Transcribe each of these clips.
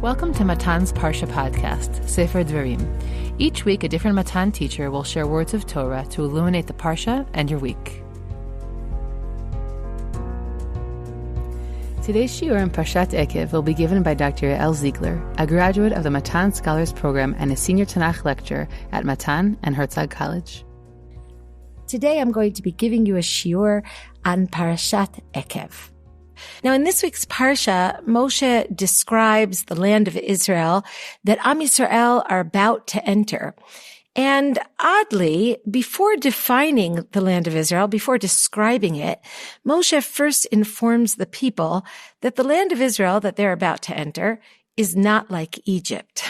Welcome to Matan's Parsha podcast, Sefer Dvarim. Each week, a different Matan teacher will share words of Torah to illuminate the Parsha and your week. Today's shiur in Parshat Ekev will be given by Dr. Yael Ziegler, a graduate of the Matan Scholars Program and a senior Tanakh lecturer at Matan and Herzog College. Today I'm going to be giving you a shiur on Parshat Ekev. Now, in this week's parsha, Moshe describes the land of Israel that Am Yisrael are about to enter. And oddly, before defining the land of Israel, before describing it, Moshe first informs the people that the land of Israel that they're about to enter is not like Egypt.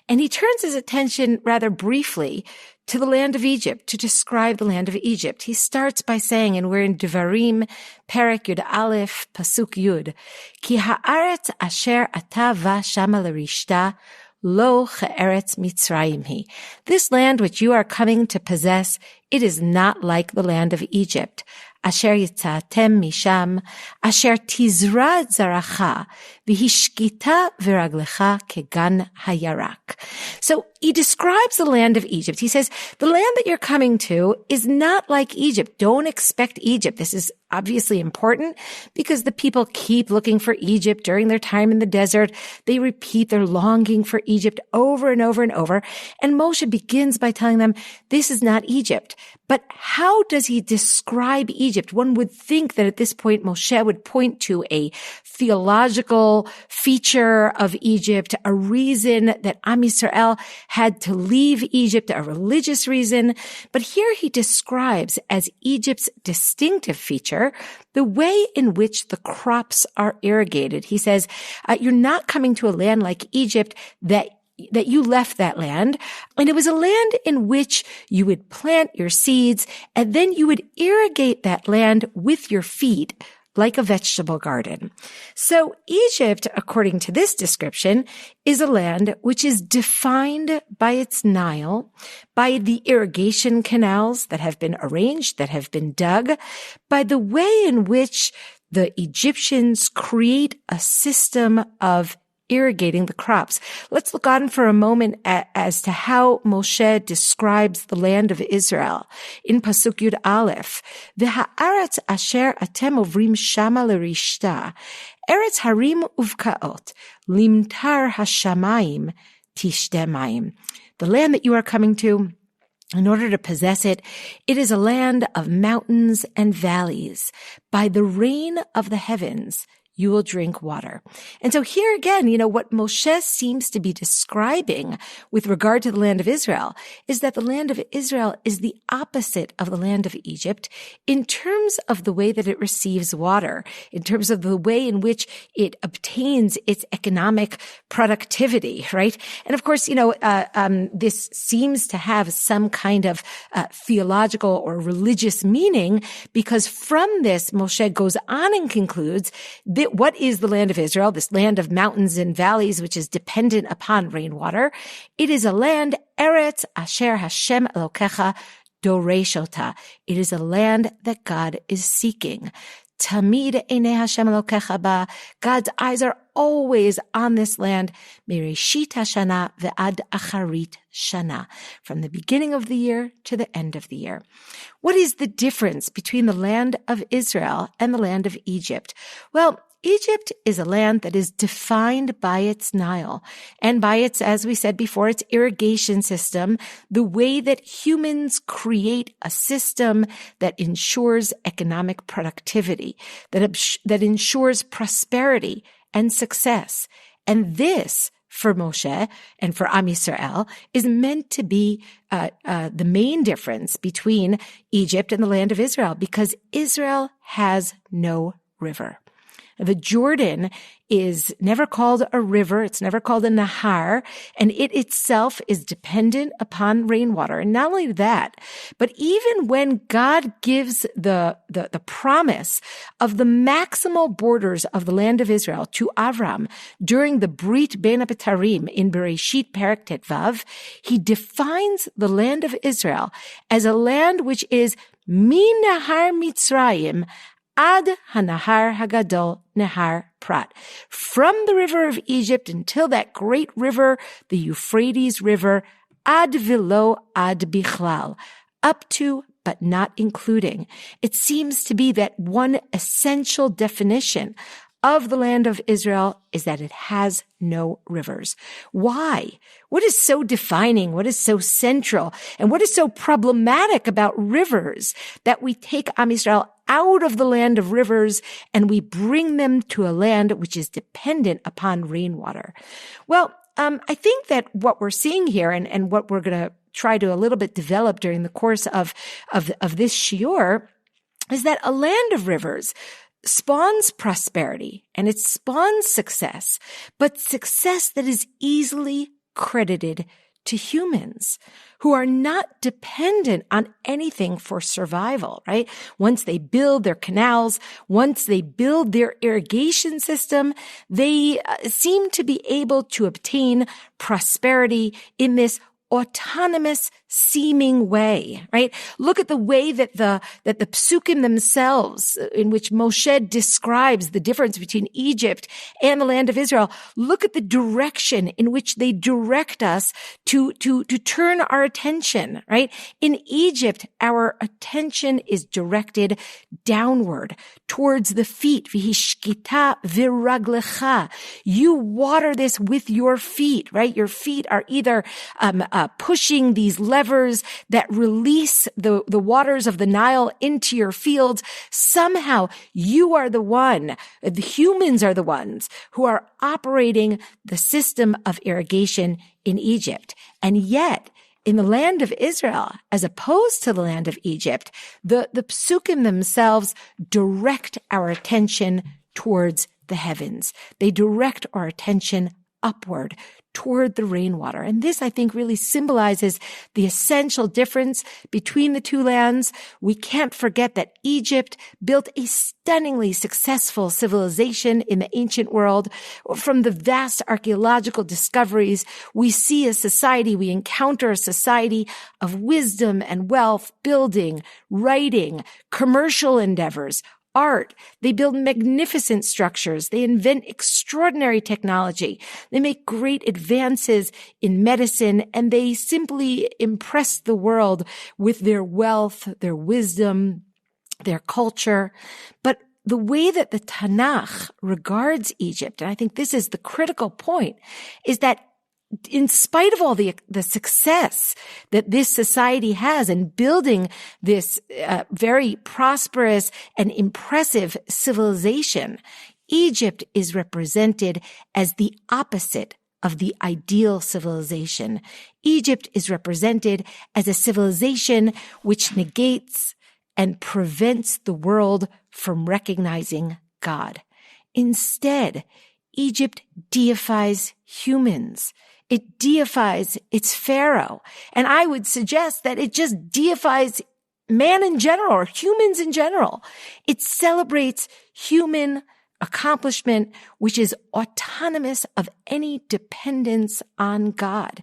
And he turns his attention rather briefly to the land of Egypt, to describe the land of Egypt. He starts by saying, and we're in Devarim, Perek Yud Aleph, Pasuk Yud, Ki ha'aretz asher ata va shama l'rishta, lo cha'eretz Mitzrayim hi. This land which you are coming to possess, it is not like the land of Egypt. Asher yitzatem misham, asher tizra zaracha, v'hishkita v'raglecha kegan hayarak. So he describes the land of Egypt. He says, the land that you're coming to is not like Egypt. Don't expect Egypt. This is obviously important because the people keep looking for Egypt during their time in the desert. They repeat their longing for Egypt over and over and over. And Moshe begins by telling them, this is not Egypt. But how does he describe Egypt? One would think that at this point, Moshe would point to a theological feature of Egypt, a reason that Am Yisrael had to leave Egypt, a religious reason. But here he describes as Egypt's distinctive feature the way in which the crops are irrigated. He says, you're not coming to a land like Egypt that you left that land. And it was a land in which you would plant your seeds and then you would irrigate that land with your feet like a vegetable garden. So Egypt, according to this description, is a land which is defined by its Nile, by the irrigation canals that have been arranged, that have been dug, by the way in which the Egyptians create a system of irrigating the crops. Let's look on for a moment as to how Moshe describes the land of Israel. In Pasuk Yud Aleph, V'ha'aretz asher atem ovrim shama l'rishta, eretz harim uvkaot, limtar hashamayim tishte mayim. The land that you are coming to, in order to possess it, it is a land of mountains and valleys. By the rain of the heavens, you will drink water. And so here again, what Moshe seems to be describing with regard to the land of Israel is that the land of Israel is the opposite of the land of Egypt in terms of the way that it receives water, in terms of the way in which it obtains its economic productivity, right? And of course, this seems to have some kind of theological or religious meaning because from this, Moshe goes on and concludes that what is the land of Israel, this land of mountains and valleys, which is dependent upon rainwater? It is a land, Eretz Asher Hashem Elokecha Doreshota. It is a land that God is seeking. Tamid Einei Hashem Elokecha Ba. God's eyes are always on this land. Mereshit Hashana ve'ad acharit shana. From the beginning of the year to the end of the year. What is the difference between the land of Israel and the land of Egypt? Well, Egypt is a land that is defined by its Nile and by its, as we said before, its irrigation system, the way that humans create a system that ensures economic productivity, that ensures prosperity and success. And this, for Moshe and for Am Yisrael, is meant to be the main difference between Egypt and the land of Israel, because Israel has no river. The Jordan is never called a river. It's never called a nahar, and it itself is dependent upon rainwater. And not only that, but even when God gives the promise of the maximal borders of the land of Israel to Avram during the Brit Ben Abitarim in Bereshit Perek Tetvav, he defines the land of Israel as a land which is min nahar Mitzrayim Ad hanahar hagadol nehar prat. From the river of Egypt until that great river, the Euphrates River, ad vilo ad bichlal, up to but not including. It seems to be that one essential definition of the land of Israel is that it has no rivers. Why? What is so defining? What is so central? And what is so problematic about rivers that we take Am Yisrael out of the land of rivers and we bring them to a land which is dependent upon rainwater? Well, I think that what we're seeing here and what we're going to try to a little bit develop during the course of this shiur is that a land of rivers spawns prosperity and it spawns success, but success that is easily credited to humans who are not dependent on anything for survival, right? Once they build their canals, once they build their irrigation system, they seem to be able to obtain prosperity in this autonomous seeming way, right? Look at the way that the psukim themselves, in which Moshe describes the difference between Egypt and the land of Israel. Look at the direction in which they direct us to turn our attention, right? In Egypt, our attention is directed downward towards the feet. V'hishkita viraglecha. You water this with your feet, right? Your feet are either pushing these levers that release the waters of the Nile into your fields. Somehow you are the one, the humans are the ones who are operating the system of irrigation in Egypt. And yet, in the land of Israel, as opposed to the land of Egypt, the psukim themselves direct our attention towards the heavens. They direct our attention upward toward the rainwater. And this, I think, really symbolizes the essential difference between the two lands. We can't forget that Egypt built a stunningly successful civilization in the ancient world. From the vast archaeological discoveries, we encounter a society of wisdom and wealth, building, writing, commercial endeavors, art. They build magnificent structures. They invent extraordinary technology. They make great advances in medicine, and they simply impress the world with their wealth, their wisdom, their culture. But the way that the Tanakh regards Egypt, and I think this is the critical point, is that in spite of all the success that this society has in building this very prosperous and impressive civilization, Egypt is represented as the opposite of the ideal civilization. Egypt is represented as a civilization which negates and prevents the world from recognizing God. Instead, Egypt deifies humans. It deifies its pharaoh. And I would suggest that it just deifies man in general, or humans in general. It celebrates human accomplishment, which is autonomous of any dependence on God.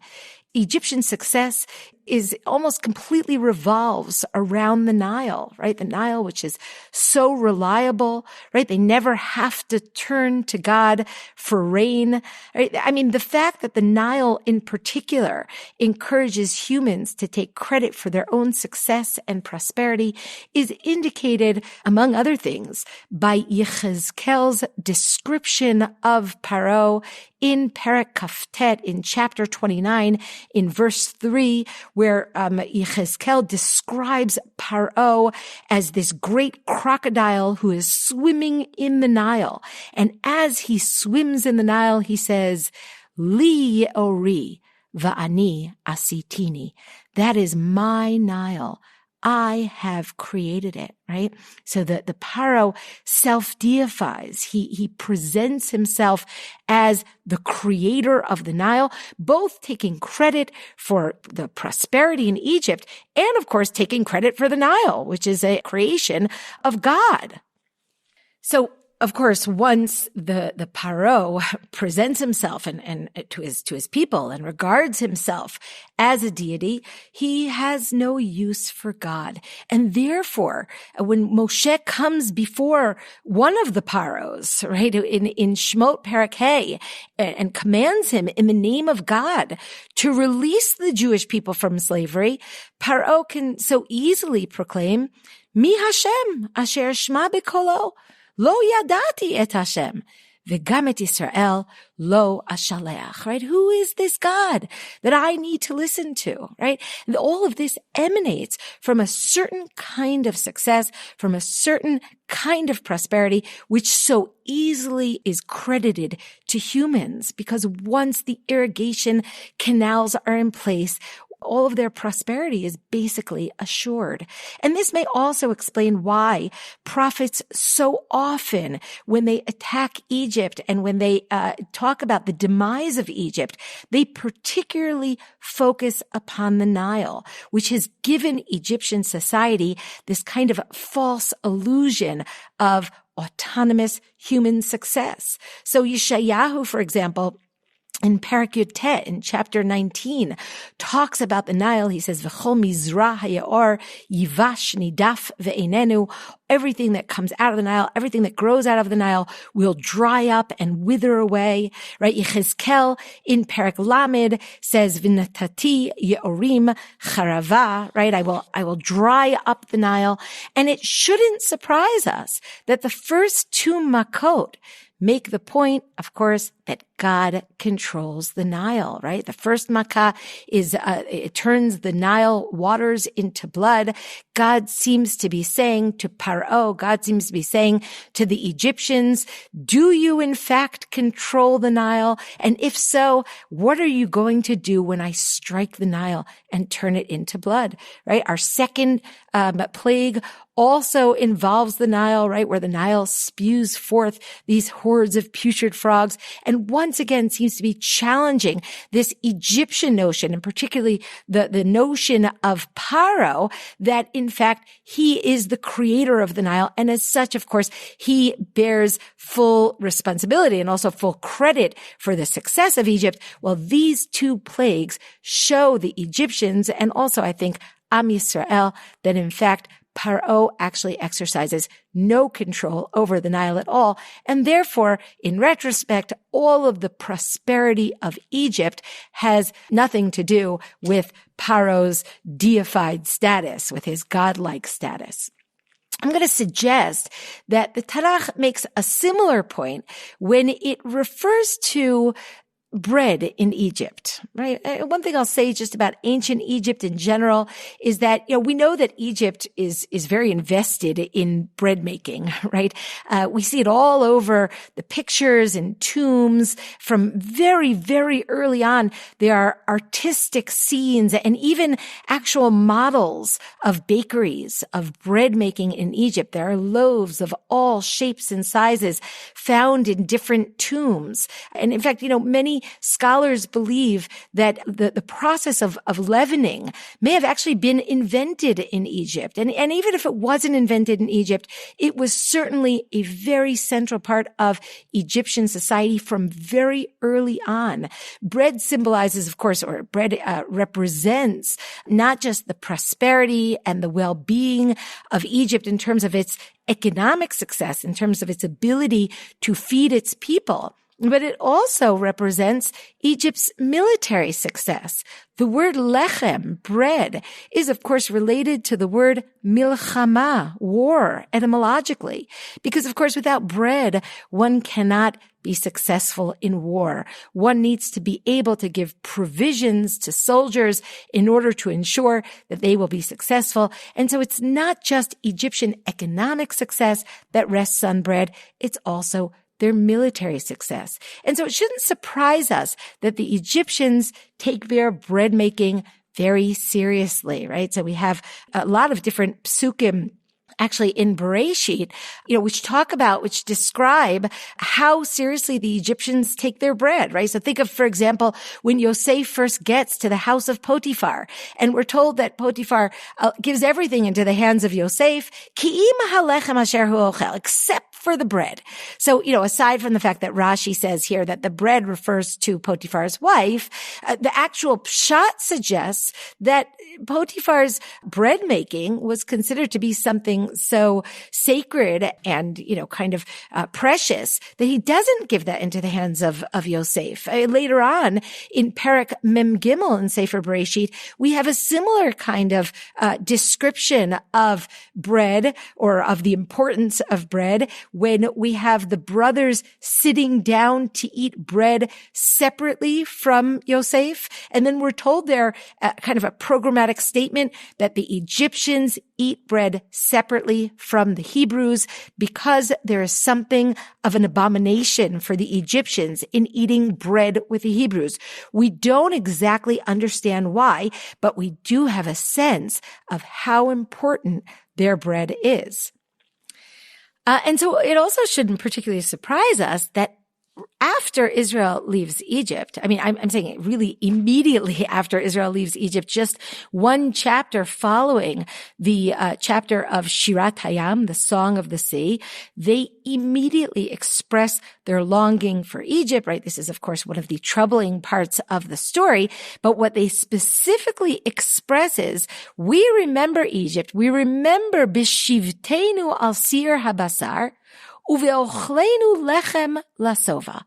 Egyptian success is almost completely revolves around the Nile, right? The Nile, which is so reliable, right? They never have to turn to God for rain, right? I mean, the fact that the Nile in particular encourages humans to take credit for their own success and prosperity is indicated, among other things, by Yechezkel's description of Paro in Perek Kaftet in chapter 29 in verse 3, where Yechezkel describes Paro as this great crocodile who is swimming in the Nile. And as he swims in the Nile, he says, Li ori va'ani asitini. That is my Nile. I have created it, right? So the Paro self-deifies. He presents himself as the creator of the Nile, both taking credit for the prosperity in Egypt and, of course, taking credit for the Nile, which is a creation of God. So of course, once the Paro presents himself and to his people and regards himself as a deity, he has no use for God. And therefore, when Moshe comes before one of the Paros, right, in Shemot Perek Hey, and commands him in the name of God to release the Jewish people from slavery, Paro can so easily proclaim, Mi Hashem asher shma b'kolo, lo yadati et Hashem, v'gam et Yisrael lo ashaleach, right? Who is this God that I need to listen to, right? And all of this emanates from a certain kind of success, from a certain kind of prosperity, which so easily is credited to humans, because once the irrigation canals are in place, all of their prosperity is basically assured. And this may also explain why prophets so often, when they attack Egypt and when they talk about the demise of Egypt, they particularly focus upon the Nile, which has given Egyptian society this kind of false illusion of autonomous human success. So Yeshayahu, for example, in Perek Yud Tet, in chapter 19, talks about the Nile. He says, V'chol mizrah hayaor yivash nidaf ve'enenu. Everything that comes out of the Nile, everything that grows out of the Nile will dry up and wither away, right? Yechezkel in Perek Lamed says, V'natati ye'orim charava, right? I will dry up the Nile. And it shouldn't surprise us that the first two makot make the point, of course, that God controls the Nile, right? The first makkah is, it turns the Nile waters into blood. God seems to be saying to Paro, God seems to be saying to the Egyptians, do you in fact control the Nile? And if so, what are you going to do when I strike the Nile and turn it into blood, right? Our second plague also involves the Nile, right? Where the Nile spews forth these hordes of putrid frogs. And once again seems to be challenging this Egyptian notion, and particularly the notion of Paro, that in fact he is the creator of the Nile. And as such, of course, he bears full responsibility and also full credit for the success of Egypt. Well, these two plagues show the Egyptians, and also I think Am Yisrael, that in fact Paro actually exercises no control over the Nile at all. And therefore, in retrospect, all of the prosperity of Egypt has nothing to do with Paro's deified status, with his godlike status. I'm going to suggest that the Tanakh makes a similar point when it refers to bread in Egypt, right? One thing I'll say just about ancient Egypt in general is that, we know that Egypt is very invested in bread making, right? We see it all over the pictures and tombs from very, very early on. There are artistic scenes and even actual models of bakeries, of bread making in Egypt. There are loaves of all shapes and sizes found in different tombs. And in fact, many scholars believe that the process of leavening may have actually been invented in Egypt. And even if it wasn't invented in Egypt, it was certainly a very central part of Egyptian society from very early on. Bread symbolizes, of course, or bread represents not just the prosperity and the well-being of Egypt in terms of its economic success, in terms of its ability to feed its people, but it also represents Egypt's military success. The word lechem, bread, is of course related to the word milchama, war, etymologically. Because of course without bread, one cannot be successful in war. One needs to be able to give provisions to soldiers in order to ensure that they will be successful. And so it's not just Egyptian economic success that rests on bread, it's also their military success. And so it shouldn't surprise us that the Egyptians take their bread making very seriously, right? So we have a lot of different psukim actually in Bereshit, which describe how seriously the Egyptians take their bread, right? So think of, for example, when Yosef first gets to the house of Potiphar, and we're told that Potiphar gives everything into the hands of Yosef, except for the bread. So, aside from the fact that Rashi says here that the bread refers to Potiphar's wife, the actual pshat suggests that Potiphar's bread making was considered to be something so sacred and, kind of precious that he doesn't give that into the hands of Yosef. Later on in Perek Mem Gimel in Sefer Bereshit, we have a similar kind of description of bread, or of the importance of bread, when we have the brothers sitting down to eat bread separately from Yosef. And then we're told there kind of a programmatic statement that the Egyptians eat bread separately from the Hebrews because there is something of an abomination for the Egyptians in eating bread with the Hebrews. We don't exactly understand why, but we do have a sense of how important their bread is. And so it also shouldn't particularly surprise us that after Israel leaves Egypt, I'm saying it really immediately after Israel leaves Egypt, just one chapter following the chapter of Shirat Hayam, the Song of the Sea, they immediately express their longing for Egypt, right? This is, of course, one of the troubling parts of the story. But what they specifically express is, we remember Egypt. We remember B'shivteinu al sir habasar, Uve'ochlenu lechem lasova.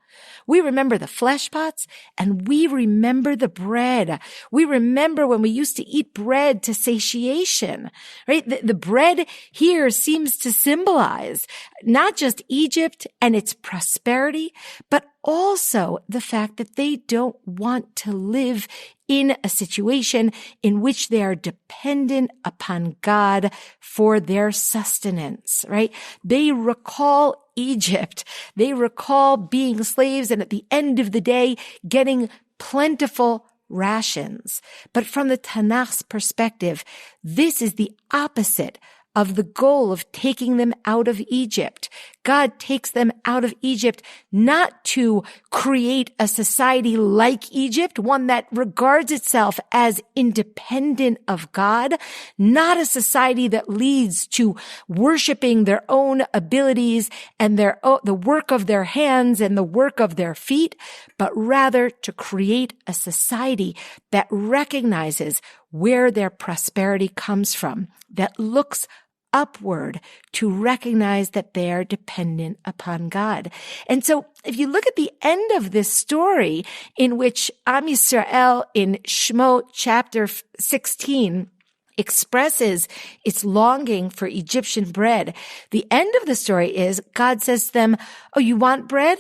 We remember the flesh pots and we remember the bread. We remember when we used to eat bread to satiation, right? The bread here seems to symbolize not just Egypt and its prosperity, but also the fact that they don't want to live in a situation in which they are dependent upon God for their sustenance, right? They recall Egypt. They recall being slaves and at the end of the day, getting plentiful rations. But from the Tanakh's perspective, this is the opposite of the goal of taking them out of Egypt. God takes them out of Egypt not to create a society like Egypt, one that regards itself as independent of God, not a society that leads to worshiping their own abilities and the work of their hands and the work of their feet, but rather to create a society that recognizes where their prosperity comes from, that looks upward to recognize that they are dependent upon God. And so if you look at the end of this story in which Am Yisrael in Shemot chapter 16 expresses its longing for Egyptian bread, the end of the story is God says to them, "Oh, you want bread?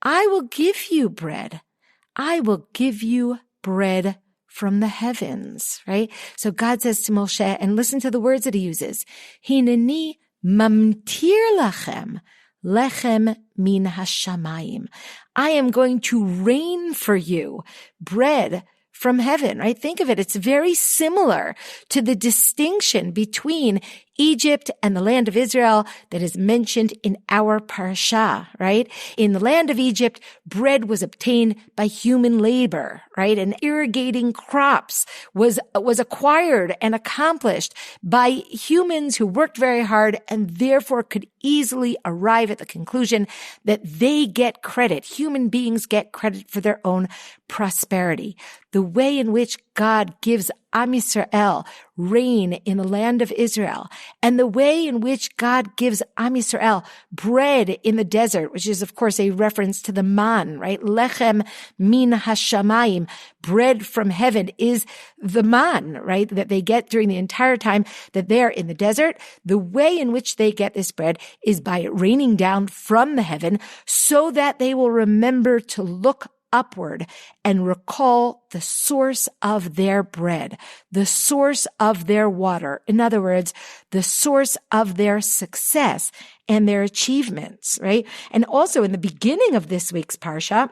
I will give you bread. I will give you bread from the heavens," right? So God says to Moshe, and listen to the words that he uses, Hineni mamtir lachem lechem min hashamayim. I am going to rain for you bread from heaven, right? Think of it. It's very similar to the distinction between Egypt and the land of Israel that is mentioned in our parsha, right? In the land of Egypt, bread was obtained by human labor, right? And irrigating crops was acquired and accomplished by humans who worked very hard and therefore could easily arrive at the conclusion that they get credit. Human beings get credit for their own prosperity. The way in which God gives Am Yisrael rain in the land of Israel, and the way in which God gives Am Yisrael bread in the desert, which is, of course, a reference to the man, right? Lechem min hashamayim, bread from heaven, is the man, right? That they get during the entire time that they're in the desert. The way in which they get this bread is by raining down from the heaven so that they will remember to look upward and recall the source of their bread, the source of their water. In other words, the source of their success and their achievements, right? And also in the beginning of this week's parsha,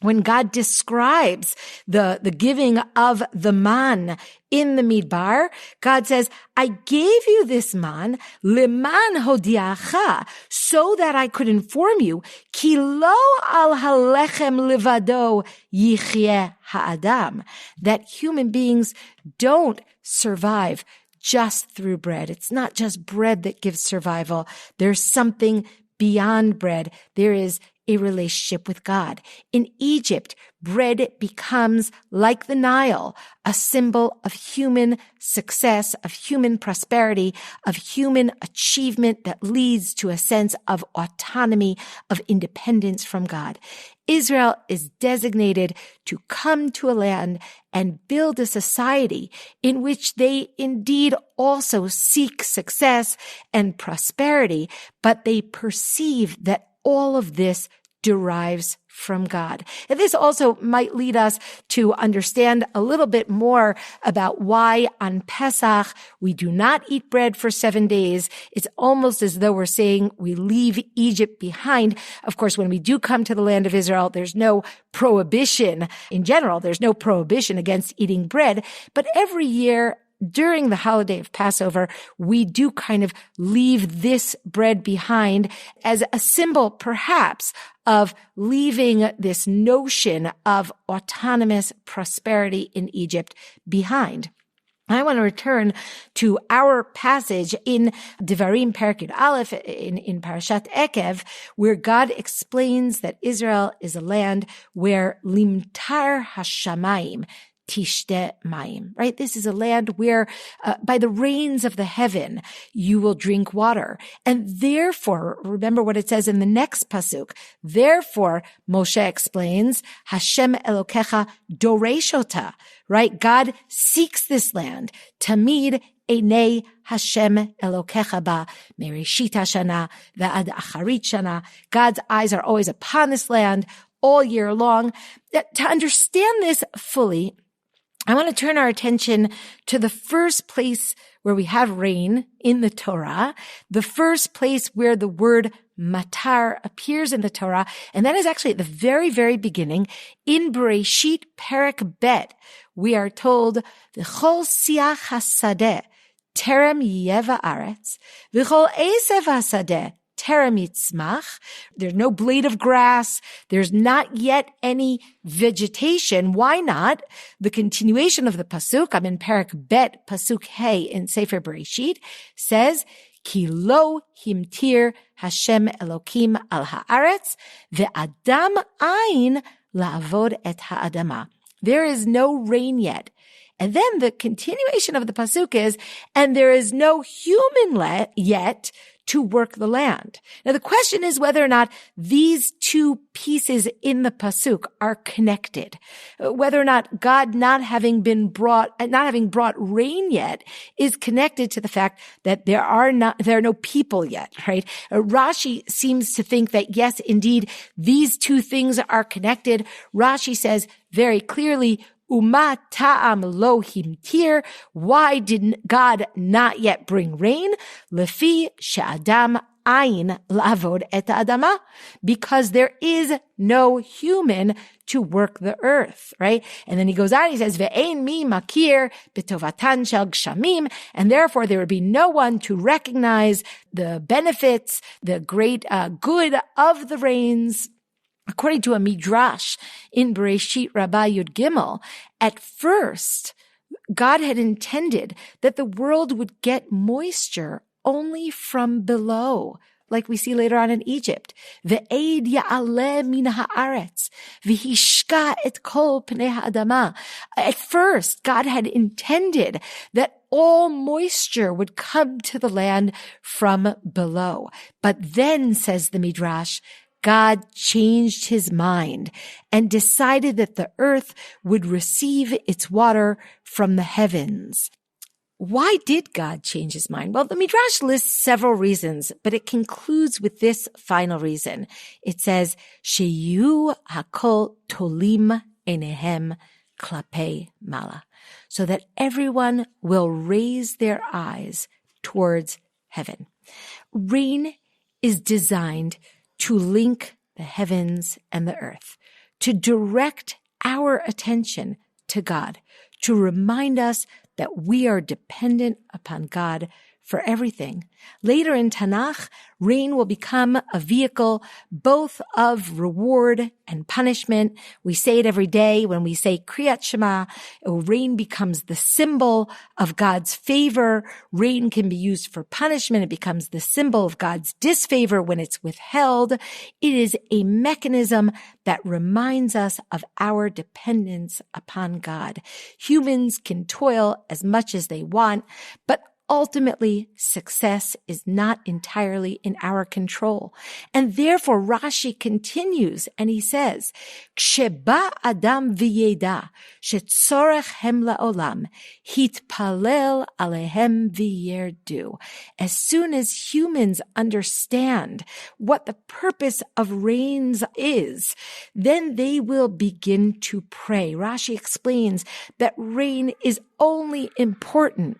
when God describes the giving of the man in the midbar, God says, I gave you this man, leman hodiacha, so that I could inform you, ki lo al halechem levado yichyeh ha'adam, that human beings don't survive just through bread. It's not just bread that gives survival. There's something beyond bread, there is a relationship with God. In Egypt, bread becomes, like the Nile, a symbol of human success, of human prosperity, of human achievement that leads to a sense of autonomy, of independence from God. Israel is designated to come to a land and build a society in which they indeed also seek success and prosperity, but they perceive that all of this derives from God. And this also might lead us to understand a little bit more about why on Pesach we do not eat bread for 7 days. It's almost as though we're saying we leave Egypt behind. Of course, when we do come to the land of Israel, there's no prohibition in general. There's no prohibition against eating bread. But every year, during the holiday of Passover, we do kind of leave this bread behind as a symbol, perhaps, of leaving this notion of autonomous prosperity in Egypt behind. I want to return to our passage in Devarim Perek Yud Aleph in Parshat Ekev, where God explains that Israel is a land where limtar hashamayim, tishte mayim, right? This is a land where by the rains of the heaven, you will drink water. And therefore, remember what it says in the next pasuk. Therefore, Moshe explains, Hashem Elokecha doreshota, right? God seeks this land. Tamid Einei Hashem Elokecha ba mereshit hashana va'ad acharit shana. God's eyes are always upon this land all year long. To understand this fully, I want to turn our attention to the first place where we have rain in the Torah, the first place where the word matar appears in the Torah, and that is actually at the very, very beginning. In Bereshit Perek Bet, we are told, V'chol siach hasadeh terem yeva aretz, v'chol esev hasadeh terem yitzmach. There's no blade of grass. There's not yet any vegetation. Why not? The continuation of the pasuk, I'm in Perek Bet, pasuk Hey in Sefer Bereshit, says, Ki lo himtir Hashem Elokim al haaretz, ve'adam ayin la'avod et ha'adama. There is no rain yet. And then the continuation of the pasuk is, and there is no human yet to work the land. Now the question is whether or not these two pieces in the pasuk are connected. Whether or not God not having brought rain yet is connected to the fact that there are no people yet, right? Rashi seems to think that yes, indeed, these two things are connected. Rashi says very clearly, Uma ta'am lo himtir. Why did God not yet bring rain? Lefi she'adam ayin lavod et adama. Because there is no human to work the earth, right? And then he goes on, he says, Ve'ein mi makir b'tovatan shel gshamim. And therefore there would be no one to recognize the benefits, the great good of the rains. According to a midrash in Bereshit Rabbah Yud Gimel, at first, God had intended that the world would get moisture only from below, like we see later on in Egypt. Ve'ed ya'aleh min ha'aretz, v'hishka et kol pnei ha'adama. At first, God had intended that all moisture would come to the land from below. But then, says the midrash, God changed his mind and decided that the earth would receive its water from the heavens. Why did God change his mind? Well, the Midrash lists several reasons, but it concludes with this final reason. It says, Sheyu hakol tolim enehem klapei mala, so that everyone will raise their eyes towards heaven. Rain is designed to link the heavens and the earth, to direct our attention to God, to remind us that we are dependent upon God for everything. Later in Tanakh, rain will become a vehicle both of reward and punishment. We say it every day when we say Kriyat Shema. Rain becomes the symbol of God's favor. Rain can be used for punishment. It becomes the symbol of God's disfavor when it's withheld. It is a mechanism that reminds us of our dependence upon God. Humans can toil as much as they want, but ultimately, success is not entirely in our control. And therefore, Rashi continues and he says, Ksheba Adam v'yeda shetzorech hem la'olam hitpalel alehem v'yerdu. As soon as humans understand what the purpose of rains is, then they will begin to pray. Rashi explains that rain is only important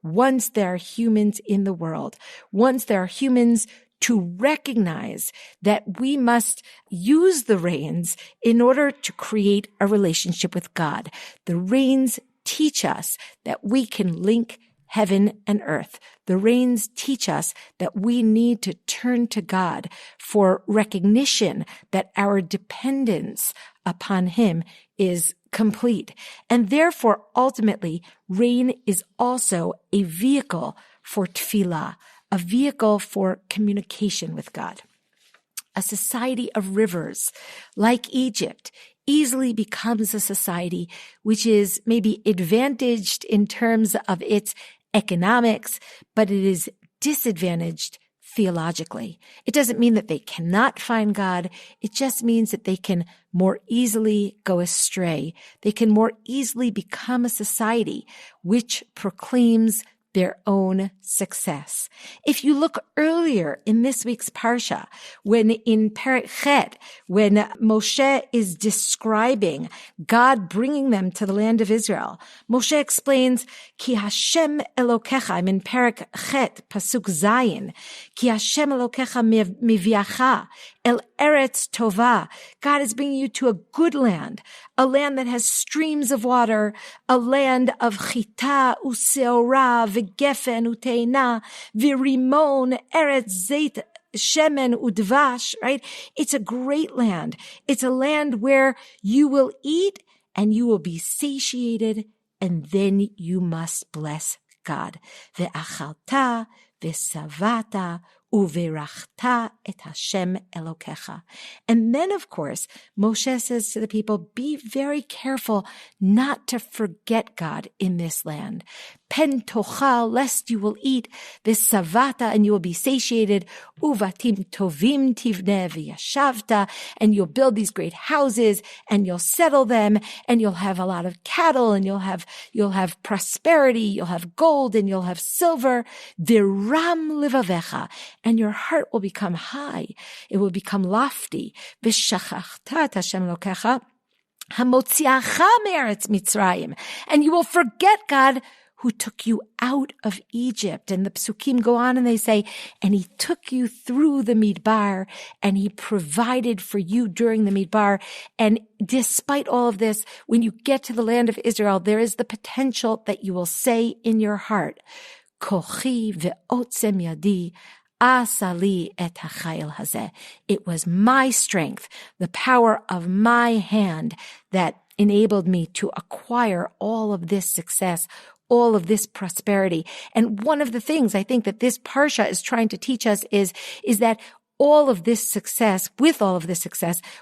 once there are humans in the world, once there are humans to recognize that we must use the rains in order to create a relationship with God. The rains teach us that we can link heaven and earth. The rains teach us that we need to turn to God for recognition that our dependence upon Him is complete. And therefore, ultimately, rain is also a vehicle for tefillah, a vehicle for communication with God. A society of rivers, like Egypt, easily becomes a society which is maybe advantaged in terms of its economics, but it is disadvantaged theologically. It doesn't mean that they cannot find God. It just means that they can more easily go astray. They can more easily become a society which proclaims their own success. If you look earlier in this week's parsha, when in Parshat Ekev, when Moshe is describing God bringing them to the land of Israel, Moshe explains, Ki Hashem Elokecha, I'm in Parshat Ekev, Pasuk Zayin, Ki Hashem Elokecha miviacha el eretz tova. God is bringing you to a good land, a land that has streams of water, a land of chita useora v'gefen uteina v'rimon eretz zeit shemen udvash, right? It's a great land. It's a land where you will eat and you will be satiated, and then you must bless God. Ve'achalta ve'savata uverachta et Hashem Elokecha. And then, of course, Moshe says to the people, be very careful not to forget God in this land. Pen tochal, lest you will eat this savata and you will be satiated. Uvatim tovim tivne v'yashavta, and you'll build these great houses and you'll settle them and you'll have a lot of cattle and you'll have prosperity, you'll have gold and you'll have silver. Viram livavecha, and your heart will become high. It will become lofty. V'shachachta Hashem Elokecha hamotziacha me'eretz Mitzrayim, and you will forget God who took you out of Egypt. And the psukim go on and they say, and he took you through the midbar and he provided for you during the midbar. And despite all of this, when you get to the land of Israel, there is the potential that you will say in your heart, Kochi ve'otzem yadi asali et hachayil hazeh. It was my strength, the power of my hand that enabled me to acquire all of this success, all of this prosperity. And one of the things I think that this parsha is trying to teach us is that with all of this success,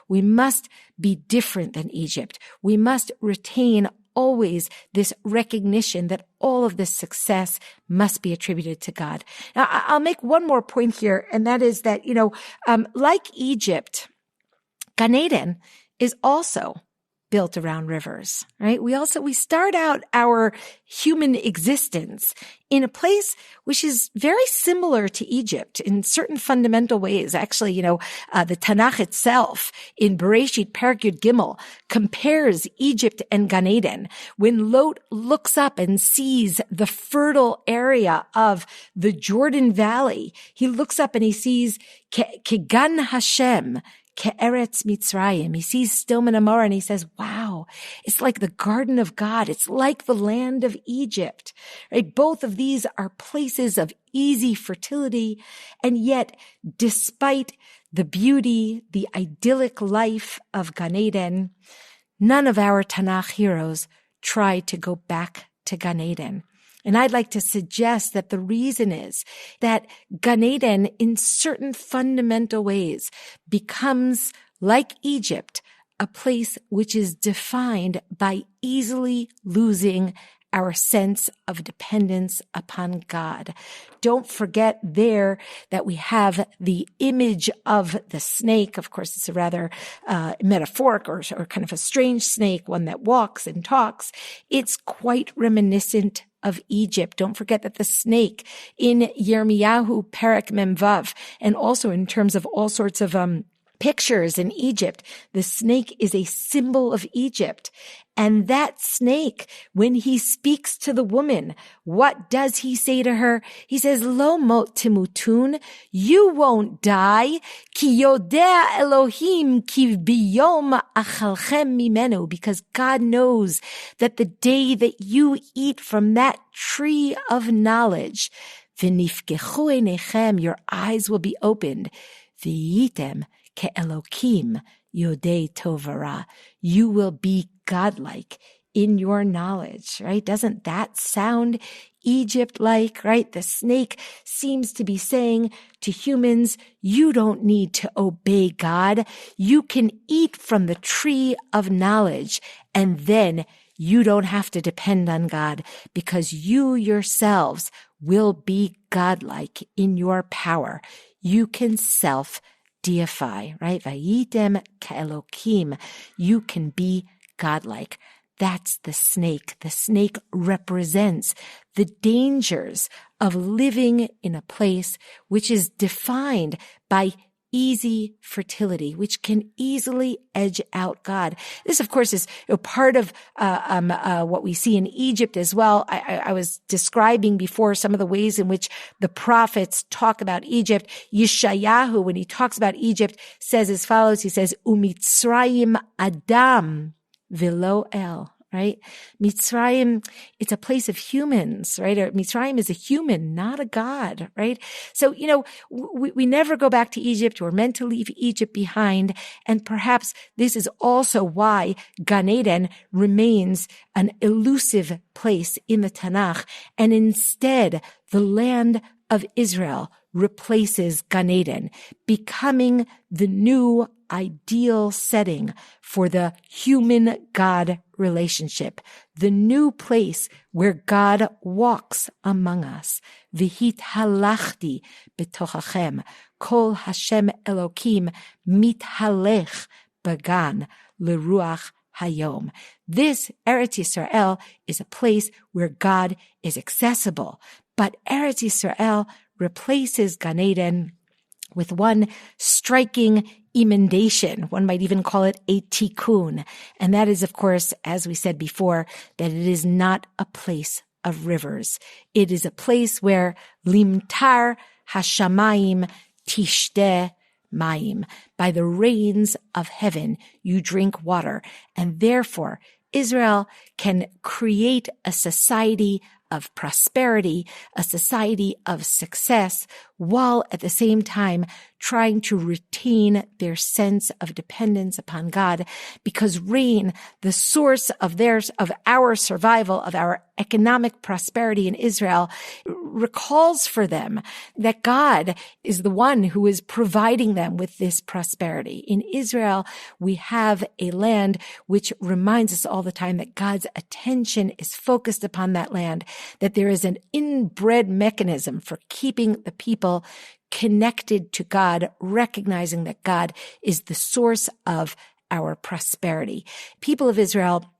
we must be different than Egypt. We must retain always this recognition that all of this success must be attributed to God. Now, I'll make one more point here, and that is that, like Egypt, Gan Eden is also built around rivers, right? We start out our human existence in a place which is very similar to Egypt in certain fundamental ways. Actually, the Tanakh itself in Bereshit Perek Yud Gimel compares Egypt and Gan Eden. When Lot looks up and sees the fertile area of the Jordan Valley, he looks up and he sees Kegan Hashem, Ke'eretz Mitzrayim. He sees Stillman Amor and he says, wow, it's like the garden of God. It's like the land of Egypt, right? Both of these are places of easy fertility. And yet, despite the beauty, the idyllic life of Gan Eden, none of our Tanakh heroes try to go back to Gan Eden. And I'd like to suggest that the reason is that Gan Eden, in certain fundamental ways, becomes, like Egypt, a place which is defined by easily losing our sense of dependence upon God. Don't forget there that we have the image of the snake. Of course, it's a rather metaphoric or kind of a strange snake, one that walks and talks. It's quite reminiscent of Egypt. Don't forget that the snake in Yirmiyahu Perek Memvav, and also in terms of all sorts of pictures in Egypt, the snake is a symbol of Egypt. And that snake, when he speaks to the woman, what does he say to her? He says, Lo mot timutun, you won't die, ki yodea Elohim ki biyom achalchem mimenu, because God knows that the day that you eat from that tree of knowledge, v'nifkechu einechem, your eyes will be opened, v'yitem ke Elokim yodei tovara, you will be godlike in your knowledge, right? Doesn't that sound Egypt-like, right? The snake seems to be saying to humans, you don't need to obey God. You can eat from the tree of knowledge, and then you don't have to depend on God, because you yourselves will be godlike in your power. You can self-deify, right? Vayitem ka'elokim. You can be godlike. That's the snake. The snake represents the dangers of living in a place which is defined by easy fertility, which can easily edge out God. This, of course, is part of what we see in Egypt as well. I was describing before some of the ways in which the prophets talk about Egypt. Yeshayahu, when he talks about Egypt, says as follows. He says, Umitzrayim Adam Velo El, right? Mitzrayim, it's a place of humans, right? Or Mitzrayim is a human, not a God, right? So, we never go back to Egypt. We're meant to leave Egypt behind. And perhaps this is also why Gan Eden remains an elusive place in the Tanakh. And instead, the land of Israel replaces Gan Eden, becoming the new ideal setting for the human-God relationship, the new place where God walks among us. V'hit halachti b'tochachem, kol Hashem Elokim mithalech bagan l'ruach hayom. This Eretz Yisrael is a place where God is accessible, but Eretz Yisrael replaces Gan Eden with one striking emendation. One might even call it a tikkun. And that is, of course, as we said before, that it is not a place of rivers. It is a place where limtar hashamayim tishteh mayim. By the rains of heaven, you drink water. And therefore, Israel can create a society of prosperity, a society of success, while at the same time trying to retain their sense of dependence upon God, because rain, the source of our survival, of our economic prosperity in Israel, recalls for them that God is the one who is providing them with this prosperity. In Israel, we have a land which reminds us all the time that God's attention is focused upon that land, that there is an inbred mechanism for keeping the people connected to God, recognizing that God is the source of our prosperity. People of Israel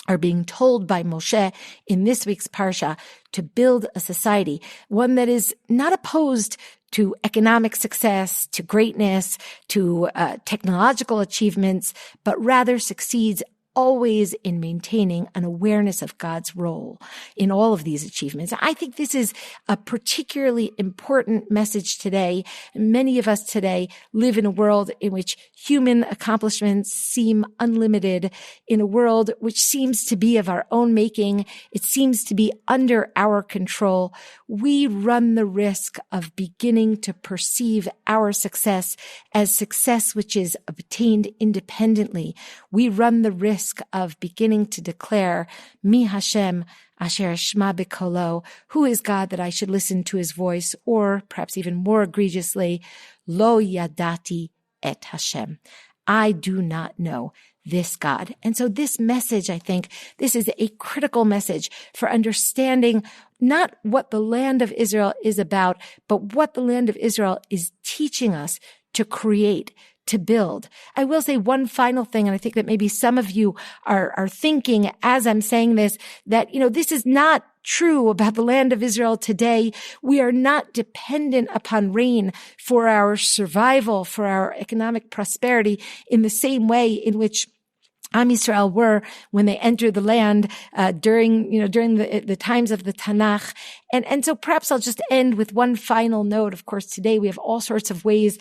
are being told by Moshe in this week's parsha to build a society, one that is not opposed to economic success, to greatness, to technological achievements, but rather succeeds always in maintaining an awareness of God's role in all of these achievements. I think this is a particularly important message today. Many of us today live in a world in which human accomplishments seem unlimited, in a world which seems to be of our own making. It seems to be under our control. We run the risk of beginning to perceive our success as success which is obtained independently. We run the risk of beginning to declare, Mi Hashem asher shma b'kolo, who is God that I should listen to his voice, or perhaps even more egregiously, Lo yadati et Hashem. I do not know this God. And so this message, I think, this is a critical message for understanding not what the land of Israel is about, but what the land of Israel is teaching us to create, to build. I will say one final thing, and I think that maybe some of you are thinking as I'm saying this, that, this is not true about the land of Israel today. We are not dependent upon rain for our survival, for our economic prosperity in the same way in which Am Yisrael were when they entered the land during the times of the Tanakh. And so perhaps I'll just end with one final note. Of course, today we have all sorts of ways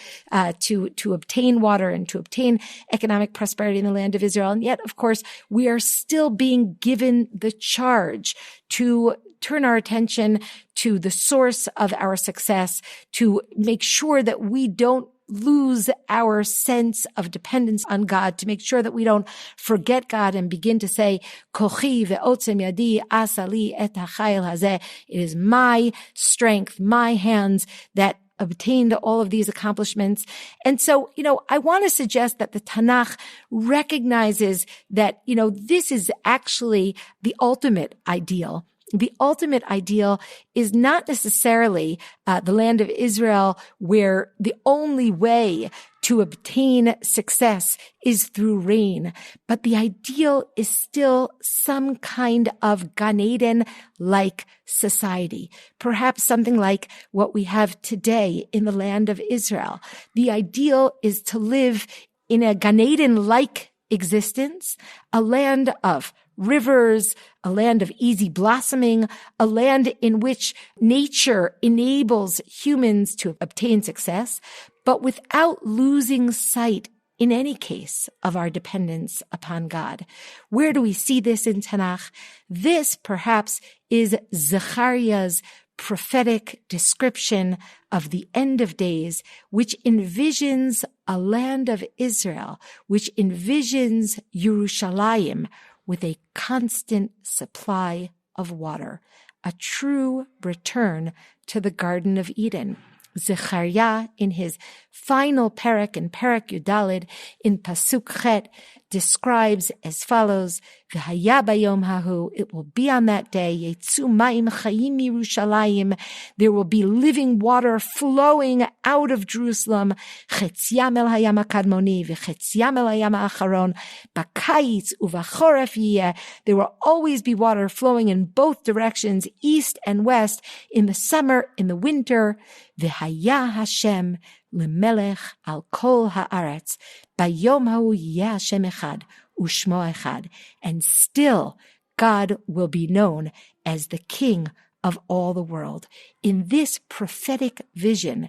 to obtain water and to obtain economic prosperity in the land of Israel. And yet, of course, we are still being given the charge to turn our attention to the source of our success, to make sure that we don't lose our sense of dependence on God, to make sure that we don't forget God and begin to say, Kochi ve'otzem yadi asali et hachayil hazeh. It is my strength, my hands that obtained all of these accomplishments. And so, I want to suggest that the Tanakh recognizes that, this is actually the ultimate ideal. The ultimate ideal is not necessarily the land of Israel, where the only way to obtain success is through rain, but the ideal is still some kind of Gan Eden-like society, perhaps something like what we have today in the land of Israel. The ideal is to live in a Gan Eden-like existence, a land of rivers, a land of easy blossoming, a land in which nature enables humans to obtain success, but without losing sight, in any case, of our dependence upon God. Where do we see this in Tanakh? This, perhaps, is Zechariah's prophetic description of the end of days, which envisions a land of Israel, which envisions Yerushalayim with a constant supply of water, a true return to the Garden of Eden. Zechariah, in his final parak, in Parak Yudalid, in Pasuk Chet, describes as follows, V'haya bayom hahu, it will be on that day, Yetzu ma'im chayim Yerushalayim, there will be living water flowing out of Jerusalem, Chetziam el hayam hakadmoni, v'chetziam el hayam ha'acharon, b'kayitz u'v'choref yiyeh, there will always be water flowing in both directions, east and west, in the summer, in the winter, V'haya Hashem lemelech al kol haaretz, bayom ha'u yeh Hashem echad, u'shmo echad. And still, God will be known as the King of all the world. In this prophetic vision,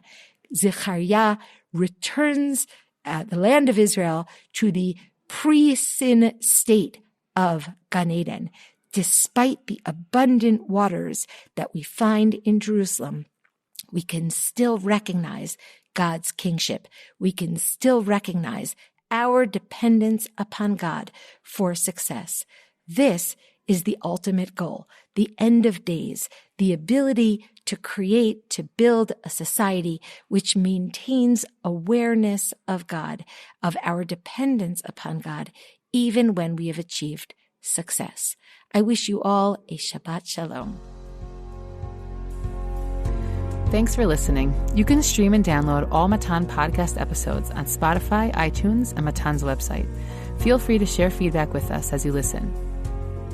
Zechariah returns the land of Israel to the pre-sin state of Gan Eden. Despite the abundant waters that we find in Jerusalem, we can still recognize God's kingship. We can still recognize our dependence upon God for success. This is the ultimate goal, the end of days, the ability to create, to build a society which maintains awareness of God, of our dependence upon God, even when we have achieved success. I wish you all a Shabbat Shalom. Thanks for listening. You can stream and download all Matan podcast episodes on Spotify, iTunes, and Matan's website. Feel free to share feedback with us as you listen.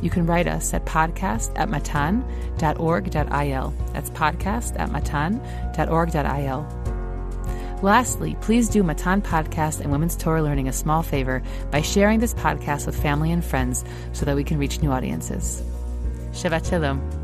You can write us at podcast@matan.org.il. That's podcast@matan.org.il. Lastly, please do Matan Podcast and Women's Torah Learning a small favor by sharing this podcast with family and friends so that we can reach new audiences. Shabbat Shalom.